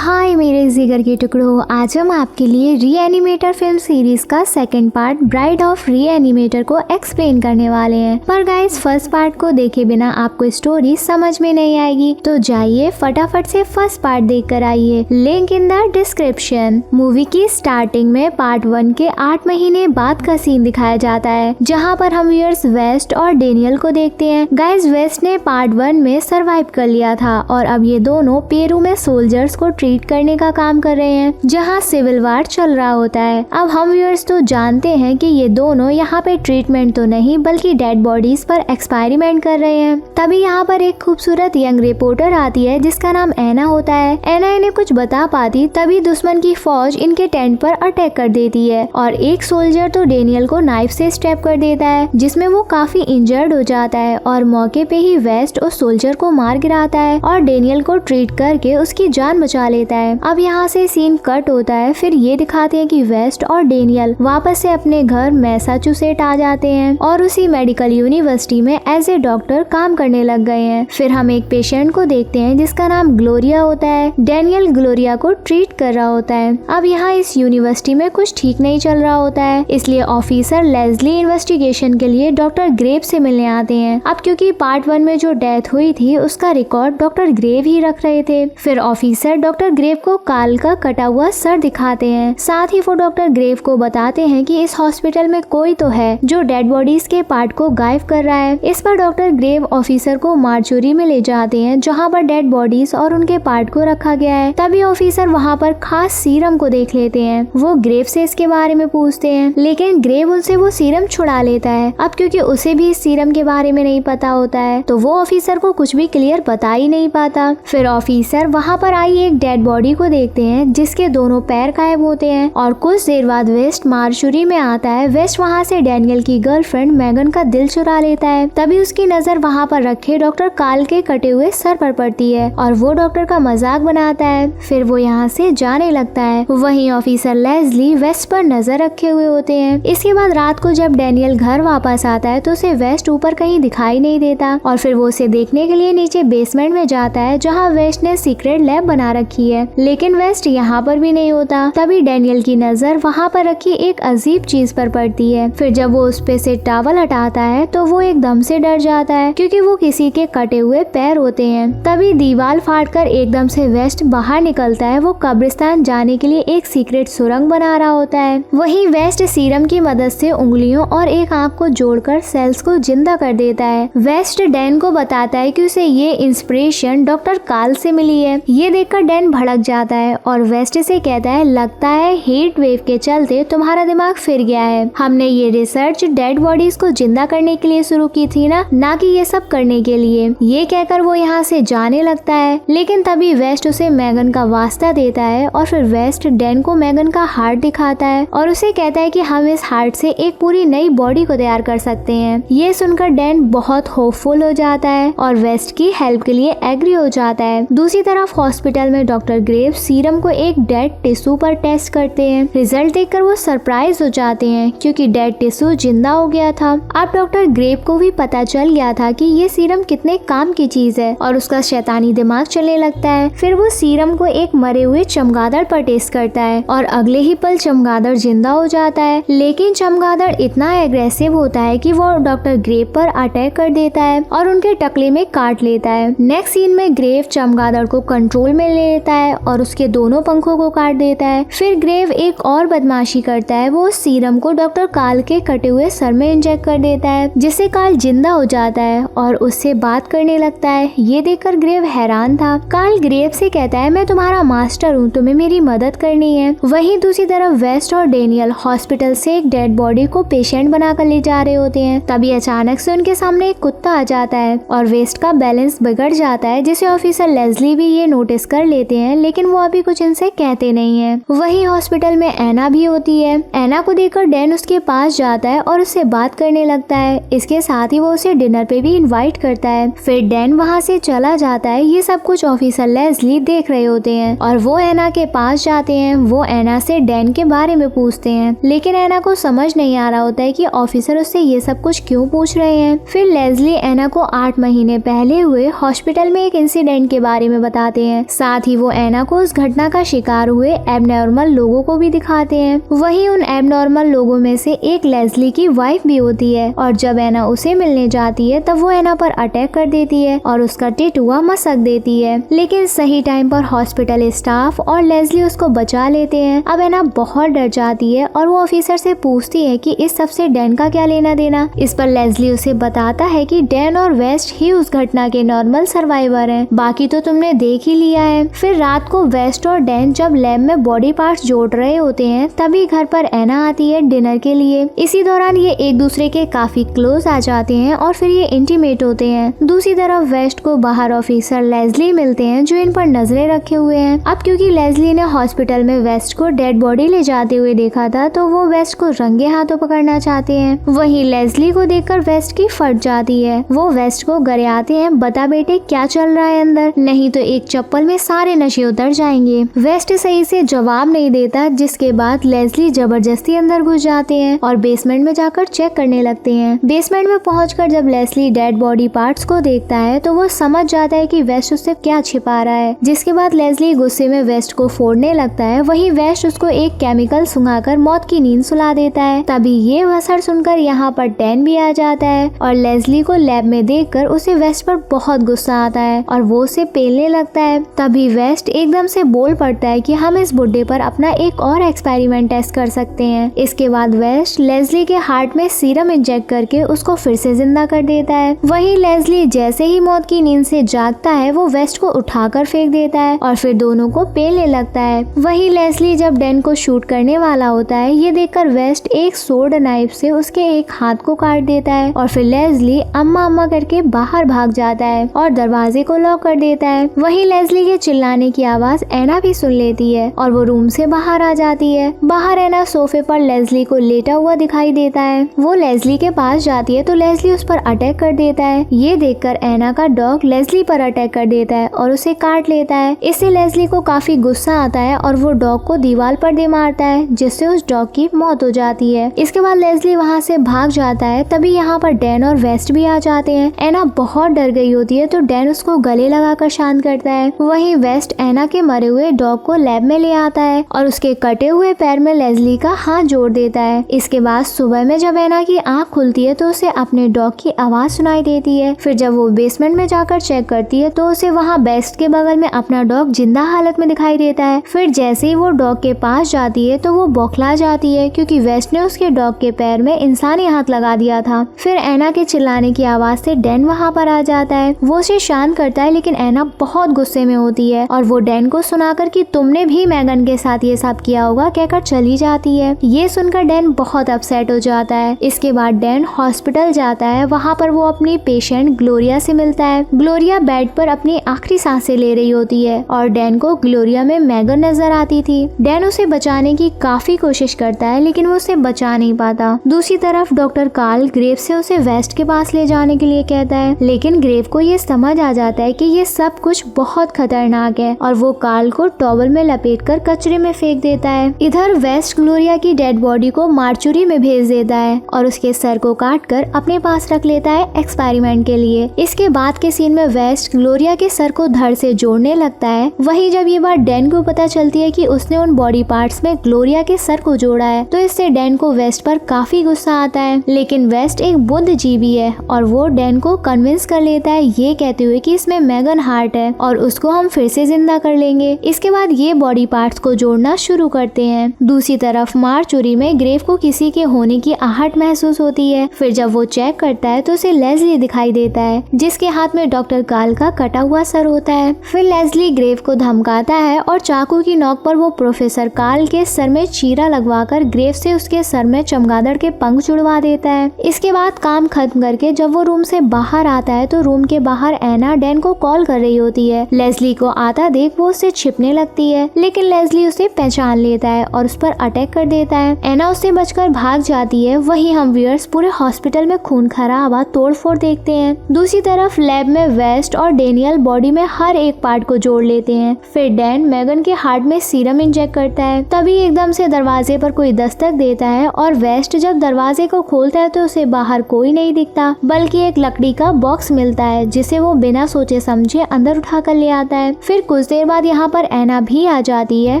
हाय मेरे जिगर के टुकड़ों, आज हम आपके लिए रीएनिमेटर फिल्म सीरीज का सेकंड पार्ट ब्राइड ऑफ रीएनिमेटर को एक्सप्लेन करने वाले हैं। पर गाइस फर्स्ट पार्ट को देखे बिना आपको स्टोरी समझ में नहीं आएगी, तो जाइए फटाफट से फर्स्ट पार्ट देख कर आइए, link in the description. Movie की स्टार्टिंग में पार्ट 1 के 8 महीने बाद का सीन दिखाया जाता है, जहाँ पर हम व्यूअर्स वेस्ट और डेनियल को देखते हैं। गाइस वेस्ट ने पार्ट 1 में सरवाइव कर लिया था और अब ये दोनों पेरू में सोल्जर्स को ट्रीट करने का काम कर रहे हैं, जहां सिविल वार चल रहा होता है। अब हम व्यूअर्स तो जानते हैं कि ये दोनों यहाँ पे ट्रीटमेंट तो नहीं बल्कि डेड बॉडीज पर एक्सपेरिमेंट कर रहे हैं। तभी यहाँ पर एक खूबसूरत यंग रिपोर्टर आती है जिसका नाम एना होता है। एना इन्हें कुछ बता पाती तभी दुश्मन की फौज इनके टेंट पर अटैक कर देती है और एक सोल्जर तो डेनियल को नाइफ से स्टैब कर देता है, जिसमें वो काफी इंजर्ड हो जाता है और मौके पे ही वेस्ट उस सोल्जर को मार गिराता है और डेनियल को ट्रीट करके उसकी जान बचा लेता है। अब यहाँ से सीन कट होता है, फिर ये दिखाते हैं कि वेस्ट और डेनियल वापस से अपने घर मैसाचुसेट आ जाते हैं और उसी मेडिकल यूनिवर्सिटी में एज ए डॉक्टर काम करने लग गए हैं। फिर हम एक पेशेंट को देखते हैं जिसका नाम ग्लोरिया होता है। डेनियल ग्लोरिया को ट्रीट कर रहा होता है। अब यहाँ इस यूनिवर्सिटी में कुछ ठीक नहीं चल रहा होता है, इसलिए ऑफिसर लेस्ली इन्वेस्टिगेशन के लिए डॉक्टर ग्रेव से मिलने आते हैं। अब क्योंकि पार्ट 1 में जो डेथ हुई थी उसका रिकॉर्ड डॉक्टर ग्रेव ही रख रहे थे। फिर ऑफिसर डॉक्टर ग्रेव को काल का कटा हुआ सर दिखाते हैं, साथ ही वो डॉक्टर ग्रेव को बताते हैं कि इस हॉस्पिटल में कोई तो है जो डेड बॉडीज के पार्ट को गायब कर रहा है। इस पर डॉक्टर ग्रेव ऑफिसर को मार्चुरी में ले जाते हैं जहाँ पर डेड बॉडीज और उनके पार्ट को रखा गया है। तभी ऑफिसर वहाँ पर खास सीरम को देख लेते हैं। वो ग्रेव से इसके बारे में पूछते हैं, लेकिन ग्रेव उनसे वो सीरम छुड़ा लेता है। अब क्योंकि उसे भी इस सीरम के बारे में नहीं पता होता है, तो वो ऑफिसर को कुछ भी क्लियर बता ही नहीं पाता। फिर ऑफिसर वहाँ पर आई एक डेड बॉडी को देखते हैं जिसके दोनों पैर गायब होते हैं और कुछ देर बाद वेस्ट मार्चुरी में आता है। वेस्ट वहाँ से डेनियल की गर्लफ्रेंड मैगन का दिल चुरा लेता है। तभी उसकी नजर वहाँ पर रखे डॉक्टर काल के कटे हुए सर पर पड़ती है और वो डॉक्टर का मजाक बनाता है। फिर वो यहाँ से जाने लगता है। वहीं ऑफिसर लेस्ली वेस्ट पर नजर रखे हुए होते हैं। इसके बाद रात को जब डेनियल घर वापस आता है तो उसे वेस्ट ऊपर कहीं दिखाई नहीं देता और फिर वो उसे देखने के लिए नीचे बेसमेंट में जाता है जहाँ वेस्ट ने सीक्रेट लैब बना रखी है, लेकिन वेस्ट यहाँ पर भी नहीं होता। तभी डेनियल की नजर वहाँ पर रखी एक अजीब चीज पर पड़ती है। फिर जब वो उस पे से टॉवल हटाता है तो वो एकदम से डर जाता है क्योंकि वो किसी के कटे हुए पैर होते हैं। तभी दीवार फाड़कर एकदम से वेस्ट बाहर निकलता है। वो कब्रिस्तान जाने के लिए एक सीक्रेट सुरंग बना रहा होता है। वहीं वेस्ट सीरम की मदद से उंगलियों और एक आंख को जोड़कर सेल्स को जिंदा कर देता है। वेस्ट डैन को बताता है कि उसे ये इंस्पिरेशन डॉक्टर काल से मिली है। ये देखकर डैन भड़क जाता है और वेस्ट से कहता है, लगता है हीट वेव के चलते तुम्हारा दिमाग फिर गया है। हमने ये रिसर्च डेड बॉडीज को जिंदा करने के लिए शुरू की थी ना कि ये सब करने के लिए। ये कहकर वो यहाँ से जाने लगता है, लेकिन तभी वेस्ट उसे मैगन का वास्ता देता है और फिर वेस्ट डैन को मैगन का हार्ट दिखाता है और उसे कहता है कि हम इस हार्ट से एक पूरी नई बॉडी को तैयार कर सकते हैं। ये सुनकर डैन बहुत होपफुल हो जाता है और वेस्ट की हेल्प के लिए एग्री हो जाता है। दूसरी तरफ हॉस्पिटल में डॉक्टर ग्रेव सीरम को एक डेड टिश्यू पर टेस्ट करते हैं। रिजल्ट देखकर वो सरप्राइज हो जाते हैं क्योंकि डेड टिश्यू जिंदा हो गया था। अब डॉक्टर ग्रेव को भी पता चल गया था कि ये सीरम कितने काम की चीज है और उसका शैतानी दिमाग चलने लगता है। फिर वो सीरम को एक मरे हुए चमगादड़ पर टेस्ट करता है और अगले ही पल चमगादड़ जिंदा हो जाता है, लेकिन चमगादड़ इतना एग्रेसिव होता है कि वो डॉक्टर ग्रेव पर अटैक कर देता है और उनके टकले में काट लेता है। नेक्स्ट सीन में ग्रेव चमगादड़ को कंट्रोल में ले लेता है और उसके दोनों पंखों को काट देता है। फिर ग्रेव एक और बदमाशी करता है, वो सीरम को डॉक्टर काल के कटे हुए सर में इंजेक्ट कर देता है, जिससे काल जिंदा हो जाता है और उससे बात करने लगता है। ये देखकर ग्रेव हैरान था। काल ग्रेव से कहता है, मैं तुम्हारा मास्टर हूँ, तुम्हें मेरी मदद करनी है। वहीं दूसरी तरफ वेस्ट और डेनियल हॉस्पिटल से एक डेड बॉडी को पेशेंट बनाकर ले जा रहे होते हैं। तभी अचानक से उनके सामने एक कुत्ता आ जाता है और वेस्ट का बैलेंस बिगड़ जाता है, जिसे ऑफिसर लेस्ली भी ये नोटिस कर लेते हैं, लेकिन वो अभी कुछ इनसे कहते नहीं है। वहीं हॉस्पिटल में एना भी होती है। एना को देखकर डैन उसके पास जाता है और उससे बात करने लगता है। इसके साथ ही वो उसे डिनर पे भी इनवाइट करता है। फिर डैन वहाँ से चला जाता है। ये सब कुछ ऑफिसर लेस्ली देख रहे होते हैं और वो एना के पास जाते हैं। वो एना से डैन के बारे में पूछते हैं, लेकिन एना को समझ नहीं आ रहा होता है कि ऑफिसर उससे ये सब कुछ क्यों पूछ रहे हैं। फिर लेस्ली एना को 8 महीने पहले हुए हॉस्पिटल में एक इंसिडेंट के बारे में बताते हैं। साथ ही वो वो एना को उस घटना का शिकार हुए एबनॉर्मल लोगों को भी दिखाते हैं। वहीं उन एबनॉर्मल लोगों में से एक लेस्ली की वाइफ भी होती है और जब एना उसे मिलने जाती है तब वो एना पर अटैक कर देती है और उसका टेटुआ मसक देती है, लेकिन सही टाइम पर हॉस्पिटल स्टाफ और लेस्ली उसको बचा लेते हैं। अब एना बहुत डर जाती है और वो ऑफिसर से पूछती है कि इस सब से डैन का क्या लेना देना। इस पर लेस्ली उसे बताता है कि डैन और वेस्ट ही उस घटना के नॉर्मल सर्वाइवर हैं, बाकी तो तुमने देख ही लिया है। फिर रात को वेस्ट और डैन जब लैब में बॉडी पार्ट्स जोड़ रहे होते हैं तभी घर पर एना आती है डिनर के लिए। इसी दौरान ये एक दूसरे के काफी क्लोज आ जाते हैं और फिर ये इंटीमेट होते हैं। दूसरी तरफ वेस्ट को बाहर ऑफिसर लेस्ली मिलते हैं जो इन पर नजरें रखे हुए हैं। अब क्योंकि लेस्ली ने हॉस्पिटल में वेस्ट को डेड बॉडी ले जाते हुए देखा था तो वो वेस्ट को रंगे हाथों पकड़ना चाहते हैं। वहीं लेस्ली को देखकर वेस्ट की फट जाती है। वो वेस्ट को गरियाते हैं, बता बेटे क्या चल रहा है अंदर, नहीं तो एक चप्पल में सारे नशे उतर जाएंगे। वेस्ट सही से जवाब नहीं देता, जिसके बाद लेस्ली जबरदस्ती अंदर घुस जाते हैं और बेसमेंट में जाकर चेक करने लगते हैं। बेसमेंट में पहुंचकर जब लेस्ली डेड बॉडी पार्ट्स को देखता है तो वो समझ जाता है कि वेस्ट उससे क्या छिपा रहा है, जिसके बाद लेस्ली गुस्से में वेस्ट को फोड़ने लगता है। वहीं वेस्ट उसको एक केमिकल सुंघाकर मौत की नींद सुला देता है। तभी ये वसर सुनकर यहाँ पर डैन भी आ जाता है और लेस्ली को लैब में देखकर उसे वेस्ट पर बहुत गुस्सा आता है और वो उसे पेलने लगता है। तभी वेस्ट एकदम से बोल पड़ता है कि हम इस बुड्ढे पर अपना एक और एक्सपेरिमेंट टेस्ट कर सकते हैं। इसके बाद वेस्ट लेस्ली के हार्ट में सीरम इंजेक्ट करके उसको फिर से जिंदा कर देता है। वहीं लेस्ली जैसे ही मौत की नींद से जागता है वो वेस्ट को उठाकर फेंक देता है और फिर दोनों को पेलने लगता है। वहीं लेस्ली जब डैन को शूट करने वाला होता है ये देखकर वेस्ट एक सोर्ड नाइफ से उसके एक हाथ को काट देता है और फिर लेस्ली अम्मा अम्मा करके बाहर भाग जाता है और दरवाजे को लॉक कर देता है। वहीं लेस्ली के चिल्लाने की आवाज एना भी सुन लेती है और वो रूम से बाहर आ जाती है। बाहर एना सोफे पर लेस्ली को लेटा हुआ दिखाई देता है। वो लेस्ली के पास जाती है तो लेस्ली उस पर अटैक कर देता है। ये देखकर एना का डॉग लेस्ली पर अटैक कर देता है और उसे काट लेता है। इससे लेस्ली को काफी गुस्सा आता है और वो डॉग को दीवार पर दे मारता है, जिससे उस डॉग की मौत हो जाती है। इसके बाद लेस्ली वहाँ से भाग जाता है। तभी यहाँ पर डैन और वेस्ट भी आ जाते हैं। एना बहुत डर गई होती है तो डैन उसको गले लगाकर शांत करता है। वहीं वेस्ट एना के मरे हुए डॉग को लैब में ले आता है और उसके कटे हुए पैर में लेस्ली का हाथ जोड़ देता है। इसके बाद सुबह में जब एना की आंख खुलती है तो उसे अपने डॉग की आवाज सुनाई देती है। फिर जब वो बेसमेंट में जाकर चेक करती है तो उसे वहाँ वेस्ट के बगल में अपना डॉग जिंदा हालत में दिखाई देता है। फिर जैसे ही वो डॉग के पास जाती है तो वो बौखला जाती है क्योंकि वेस्ट ने उसके डॉग के पैर में इंसानी हाथ लगा दिया था। फिर एना के चिल्लाने की आवाज से डैन वहाँ पर आ जाता है। वो उसे शांत करता है लेकिन एना बहुत गुस्से में होती है और वो डैन को सुनाकर कि तुमने भी मैगन के साथ ये सब किया होगा कहकर चली जाती है। ये सुनकर डैन बहुत अपसेट हो जाता है। इसके बाद डैन हॉस्पिटल जाता है। वहाँ पर वो अपनी पेशेंट ग्लोरिया से मिलता है। ग्लोरिया बेड पर अपनी आखिरी सांसें ले रही होती है और डैन को ग्लोरिया में मैगन नजर आती थी। डैन उसे बचाने की काफी कोशिश करता है लेकिन वो उसे बचा नहीं पाता। दूसरी तरफ डॉक्टर कार्ल ग्रेव से उसे वेस्ट के पास ले जाने के लिए कहता है, लेकिन ग्रेव को ये समझ आ जाता है कि ये सब कुछ बहुत खतरनाक है और वो कार्ल को टॉवल में लपेटकर कचरे में फेंक देता है। इधर वेस्ट ग्लोरिया की डेड बॉडी को मार्चुरी में भेज देता है और उसके सर को काटकर अपने पास रख लेता है एक्सपेरिमेंट के लिए। इसके बाद के सीन में वेस्ट ग्लोरिया के सर को धड़ से जोड़ने लगता है। वहीं जब ये बात डैन को पता चलती है कि उसने उन बॉडी पार्ट्स में ग्लोरिया के सर को जोड़ा है तो इससे डैन को वेस्ट पर काफी गुस्सा आता है। लेकिन वेस्ट एक बुद्धिजीवी है और वो डैन को कन्विंस कर लेता है ये कहते हुए कि इसमें मैगन हार्ट है और उसको हम फिर से जिंदा कर लेंगे। इसके बाद ये बॉडी पार्ट्स को जोड़ना शुरू करते हैं। दूसरी तरफ मार्चुरी में ग्रेव को किसी के होने की आहट महसूस होती है। फिर जब वो चेक करता है तो उसे लेस्ली दिखाई देता है जिसके हाथ में डॉक्टर कार्ल का कटा हुआ सर होता है। फिर लेस्ली ग्रेव को धमकाता है और चाकू की नोक पर वो प्रोफेसर कार्ल के सर में चीरा लगवाकर ग्रेव से उसके सर में चमगादड़ के पंख जुड़वा देता है। इसके बाद काम खत्म करके जब वो रूम से बाहर आता है तो रूम के बाहर एना डैन को कॉल कर रही होती है। लेस्ली को आता देख वो उससे छिपने लगती है लेकिन लेस्ली उसे पहचान लेता है और उस पर अटैक कर देता है। एना उससे बचकर भाग जाती है। वहीं हम व्यूअर्स पूरे हॉस्पिटल में खून खराबा तोड़फोड़ देखते हैं। दूसरी तरफ लैब में वेस्ट और डेनियल बॉडी में हर एक पार्ट को जोड़ लेते हैं। फिर डैन मैगन के हार्ट में सीरम इंजेक्ट करता है। तभी एकदम से दरवाजे पर कोई दस्तक देता है और वेस्ट जब दरवाजे को खोलता है तो उसे बाहर कोई नहीं दिखता बल्कि एक लकड़ी का बॉक्स मिलता है जिसे वो बिना सोचे समझे अंदर उठा कर ले आता है। फिर कुछ कुछ देर बाद यहाँ पर एना भी आ जाती है।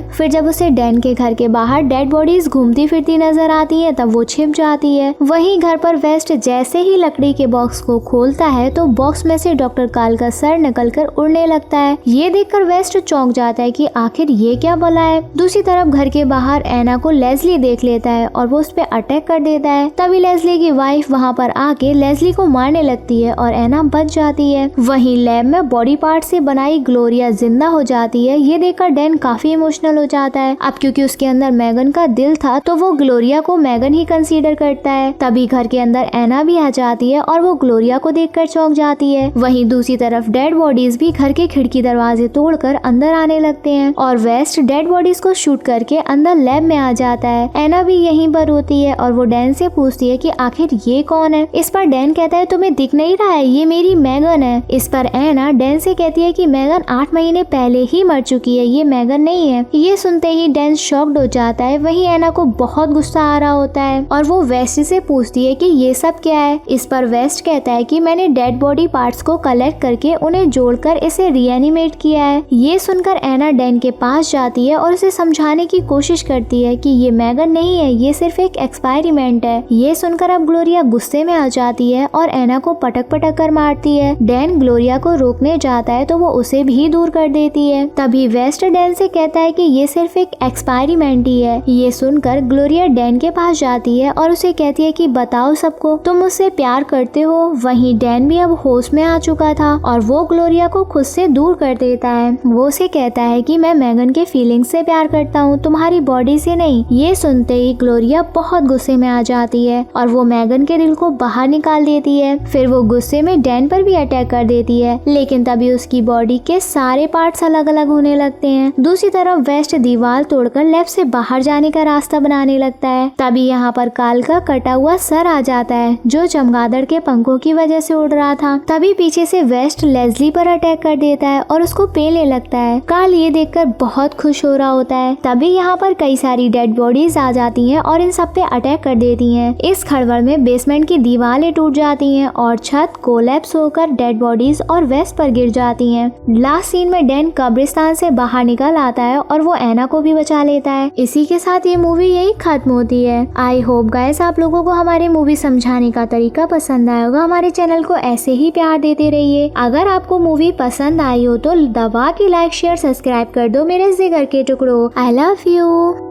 फिर जब उसे डैन के घर के बाहर डेड बॉडीज घूमती फिरती नजर आती है तब वो छिप जाती है। वहीं घर पर वेस्ट जैसे ही लकड़ी के बॉक्स को खोलता है तो बॉक्स में से डॉक्टर काल का सर निकलकर उड़ने लगता है। ये देखकर वेस्ट चौंक जाता है कि आखिर ये क्या बला है। दूसरी तरफ घर के बाहर एना को लेस्ली देख लेता है और वो उस पर अटैक कर देता है। तभी लेस्ली की वाइफ वहाँ पर आके लेस्ली को मारने लगती है और एना बच जाती है। वहीं लैब में बॉडी पार्ट से बनाई ग्लोरिया जिंदा हो जाती है। ये देखकर डैन काफी इमोशनल हो जाता है। अब क्योंकि उसके अंदर मैगन का दिल था तो वो ग्लोरिया को मैगन ही कंसीडर करता है। तभी घर के अंदर एना भी आ जाती है और वो ग्लोरिया को देखकर चौंक जाती है। वहीं दूसरी तरफ डेड बॉडीज भी घर के खिड़की दरवाजे तोड़कर अंदर आने लगते हैं और वेस्ट डेड बॉडीज को शूट करके अंदर लैब में आ जाता है। एना भी यहीं पर होती है और वो डैन से पूछती है कि आखिर ये कौन है। इस पर डैन कहता है तुम्हें दिख नहीं रहा है, ये मेरी मैगन है। इस पर एना डैन से कहती है कि मैगन 8 महीने पहले ही मर चुकी है, ये मैगन नहीं है। ये सुनते ही डैन शॉक्ड हो जाता है। वहीं एना को बहुत गुस्सा आ रहा होता है और वो वेस्ट से पूछती है कि ये सब क्या है। इस पर वेस्ट कहता है कि मैंने डेड बॉडी पार्ट्स को कलेक्ट करके उन्हें जोड़कर इसे रीएनिमेट किया है। ये सुनकर एना डैन के पास जाती है और उसे समझाने की कोशिश करती है कि ये मैगन नहीं है, ये सिर्फ एक एक्सपेरिमेंट है। ये सुनकर अब ग्लोरिया गुस्से में आ जाती है और एना को पटक पटक कर मारती है। डैन ग्लोरिया को रोकने जाता है तो वो उसे भी दूर कर देती है। तभी वेस्ट डैन से कहता है कि ये सिर्फ एक एक्सपेरिमेंट ही है। ये सुनकर ग्लोरिया डैन के पास जाती है और उसे कहती है कि बताओ सबको, तुम मुझसे प्यार करते हो। वहीं डैन भी अब होश में आ चुका था और वो ग्लोरिया को खुद से दूर कर देता है। वो उसे कहता है कि मैं मैगन के फीलिंग्स से प्यार करता हूँ, तुम्हारी बॉडी से नहीं। ये सुनते ही ग्लोरिया बहुत गुस्से में आ जाती है और वो मैगन के दिल को बाहर निकाल देती है। फिर वो गुस्से में डैन पर भी अटैक कर देती है, लेकिन तभी उसकी बॉडी के सारे पार्ट्स अलग अलग होने लगते हैं। दूसरी तरफ वेस्ट दीवार तोड़कर लैब से बाहर जाने का रास्ता बनाने लगता है। तभी यहाँ पर काल का कटा हुआ सर आ जाता है जो चमगादड़ के पंखों की वजह से उड़ रहा था। तभी पीछे से वेस्ट लेस्ली पर अटैक कर देता है और उसको पेलने लगता है। काल ये देखकर बहुत खुश हो रहा होता है। तभी यहाँ पर कई सारी डेड बॉडीज आ जाती हैं और इन सब पे अटैक कर देती हैं। इस खड़बड़ में बेसमेंट की दीवारें टूट जाती हैं और छत कोलैप्स होकर डेड बॉडीज और वेस्ट पर गिर जाती हैं। लास्ट सीन में डैन कब्रिस्तान से बाहर निकल आता है और वो एना को भी बचा लेता है। इसी के साथ ये मूवी यही खत्म होती है। आई होप गाइस आप लोगों को हमारे मूवी समझाने का तरीका पसंद आया होगा। हमारे चैनल को ऐसे ही प्यार देते रहिए। अगर आपको मूवी पसंद आई हो तो दबा के लाइक शेयर सब्सक्राइब कर दो मेरे जिगर के टुकड़ों। I love you.